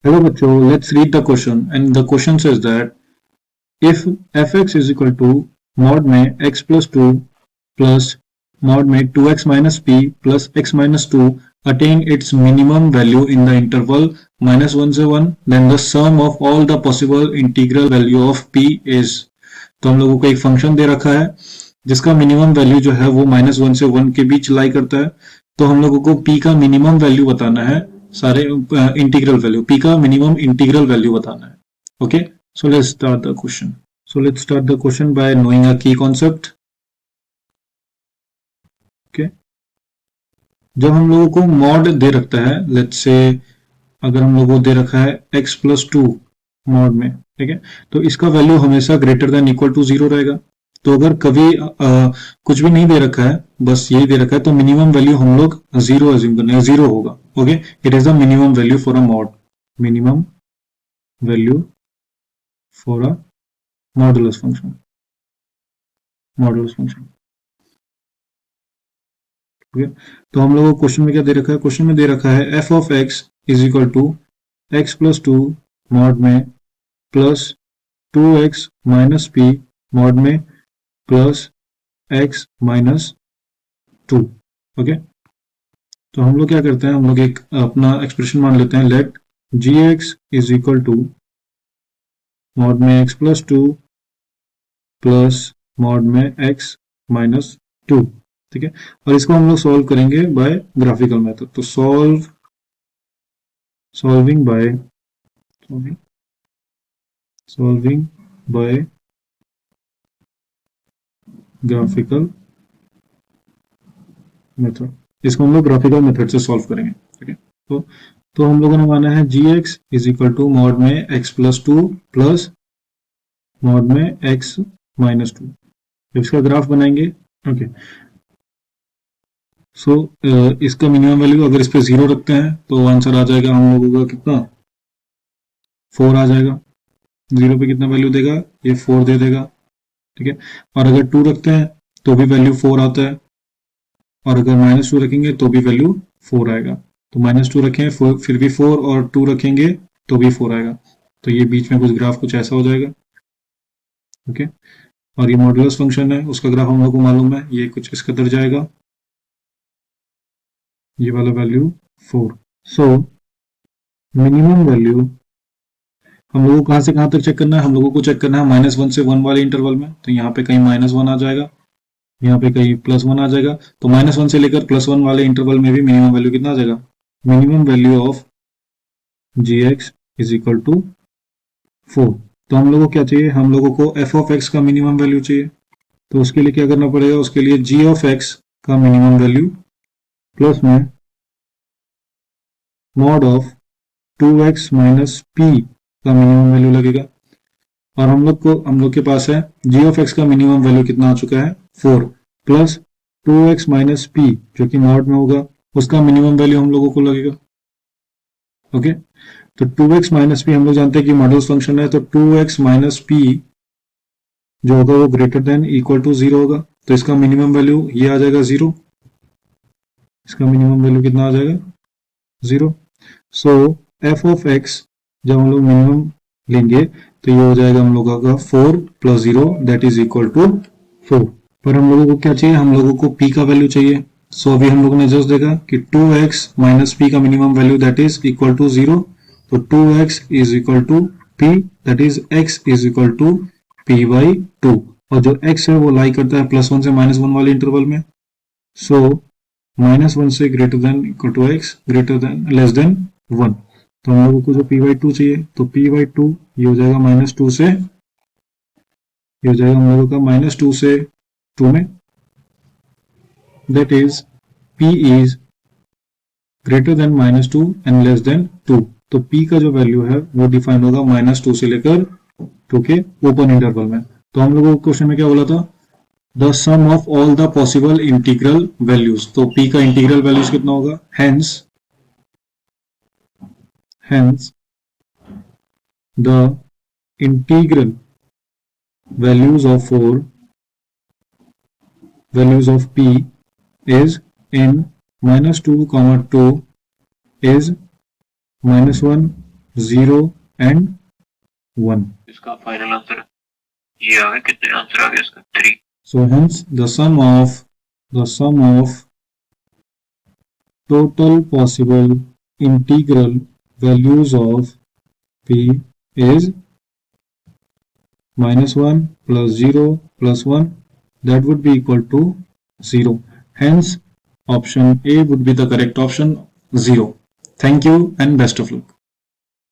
Hello बच्चों, let's read the question and the question says that if fx is equal to mod में x plus 2 plus mod में 2x minus p plus x minus 2 attain its minimum value in the interval minus 1 से 1, then the sum of all the possible integral value of p is। तो हम लोगों को एक function दे रखा है जिसका मिनिमम वैल्यू जो है वो माइनस 1 से 1 के बीच लाई करता है। तो हम लोगों को p का मिनिमम वैल्यू बताना है, सारे इंटीग्रल वैल्यू, p का मिनिमम इंटीग्रल वैल्यू बताना है। Okay, so let's start the question. So let's start the question by knowing a key concept. Okay. जब हम लोगों को मॉड दे रखता है, लेट्स से अगर हम लोगों को दे रखा है x प्लस 2 मॉड में, ठीक है, तो इसका वैल्यू हमेशा ग्रेटर देन इक्वल टू 0 रहेगा। तो अगर कभी कुछ भी नहीं दे रखा है, बस यही दे रखा है, तो मिनिमम वैल्यू हम लोग 0 अज्यूम करने, 0 होगा। Okay, it is the minimum value for a mod, minimum value for a modulus function, modulus function. Okay, तो हम लोगों को क्वेश्चन में क्या दे रखा है? क्वेश्चन में दे रखा है F of x is equal to x plus 2 mod में plus 2x minus P mod में प्लस x माइनस 2। ओके, तो हम लोग क्या करते हैं, हम लोग एक अपना एक्सप्रेशन मान लेते हैं, let g x is equal to mod में x प्लस 2 प्लस मॉड में x माइनस 2। ठीक है, और इसको हम लोग सॉल्व करेंगे बाय ग्राफिकल मेथड। तो सॉल्विंग बाय ग्राफिकल मेथड, इसको हम लोग ग्राफिकल मेथड से सॉल्व करेंगे। ठीक है, तो हम लोगों ने माना है G x is equal to mod में एक्स प्लस 2 प्लस मॉड में एक्स माइनस 2। इसका ग्राफ बनाएंगे। ओके, सो इसका मिनिमम वैल्यू अगर इस पे 0 रखते हैं तो आंसर आ जाएगा हम लोगों का कितना, 4 आ जाएगा। 0 पे कितना वैल्यू देगा, ये 4 दे देगा। ठीक है, और अगर 2 रखते हैं तो भी वैल्यू 4 आता है, और अगर माइनस 2 रखेंगे तो भी वैल्यू 4 आएगा। तो माइनस 2 रखें फिर भी 4, और 2 रखेंगे तो भी 4 आएगा। तो ये बीच में कुछ ग्राफ कुछ ऐसा हो जाएगा। ओके, और ये मॉडुलस फंक्शन है, उसका ग्राफ हम लोग को मालूम है, ये कुछ इस कदर जाएगा, ये वाला वैल्यू 4। सो मिनिमम वैल्यू हम लोगों को कहां से कहां तक चेक करना है, हम लोगों को चेक करना है -1 से 1 वाले इंटरवल में। तो यहाँ पे कहीं -1 आ जाएगा, यहाँ पे कहीं +1 आ जाएगा। तो -1 से लेकर +1 वाले इंटरवल में भी मिनिमम वैल्यू कितना आ जाएगा, minimum value of g x is equal to 4। तो हम लोगों को क्या चाहिए, हम लोगों को एफ ऑफ एक्स का मिनिमम वैल्यू चाहिए। तो उसके लिए क्या करना पड़ेगा, उसके लिए जी ऑफ एक्स का मिनिमम वैल्यू प्लस में mod of 2x minus p का मिनिमम वैल्यू लगेगा। और हम लोग के पास है जी ऑफ एक्स का मिनिमम वैल्यू कितना आ चुका है, 4 प्लस 2x माइनस पी जो कि मॉड में होगा, उसका मिनिमम वैल्यू हम लोगों को लगेगा। ओके, तो 2x माइनस पी हम लोग जानते हैं कि मॉडुलस फंक्शन है, तो 2x माइनस पी जो होगा वो ग्रेटर देन इक्वल टू 0 होगा। तो इसका मिनिमम वैल्यू ये आ जाएगा 0, इसका मिनिमम वैल्यू कितना आ जाएगा, 0। सो एफ ऑफ एक्स जब हम लोग मिनिमम लेंगे तो ये हो जाएगा हम लोगों का 4 plus 0 that is equal to 4। पर हम लोगों को क्या चाहिए, हम लोगों को p का वैल्यू चाहिए। सो अभी हम लोगों ने जस्ट देखा कि 2x माइनस पी का minimum value that is equal to 0। तो 2x is equal to p that is x is equal to p by 2, और जो x है वो लाई करता है +1 से -1 वाले इंटरवल में। सो -1 से greater than equal to x greater than less than 1। तो हम लोगों को जो p/2 चाहिए, तो p/2 ये हो जाएगा -2 से, ये हो जाएगा हम लोगों का -2 से 2 में, that is p is greater than -2 and less than 2। तो p का जो वैल्यू है वो डिफाइन होगा -2 से लेकर 2 के ओपन इंटरवल में। तो हम लोगों को क्वेश्चन में क्या बोला था, the sum of all the possible integral values. तो p का इंटीग्रल वैल्यूज कितना होगा, hence the integral values of p is in -2, 2 is -1, 0 and 1. इसका फाइनल आंसर ये आ गया, कितने आंसर आ गया इसका 3. So hence the sum of total possible integral values of p is -1 plus 0 plus 1, that would be equal to 0. Hence option A would be the correct option, 0. Thank you and best of luck.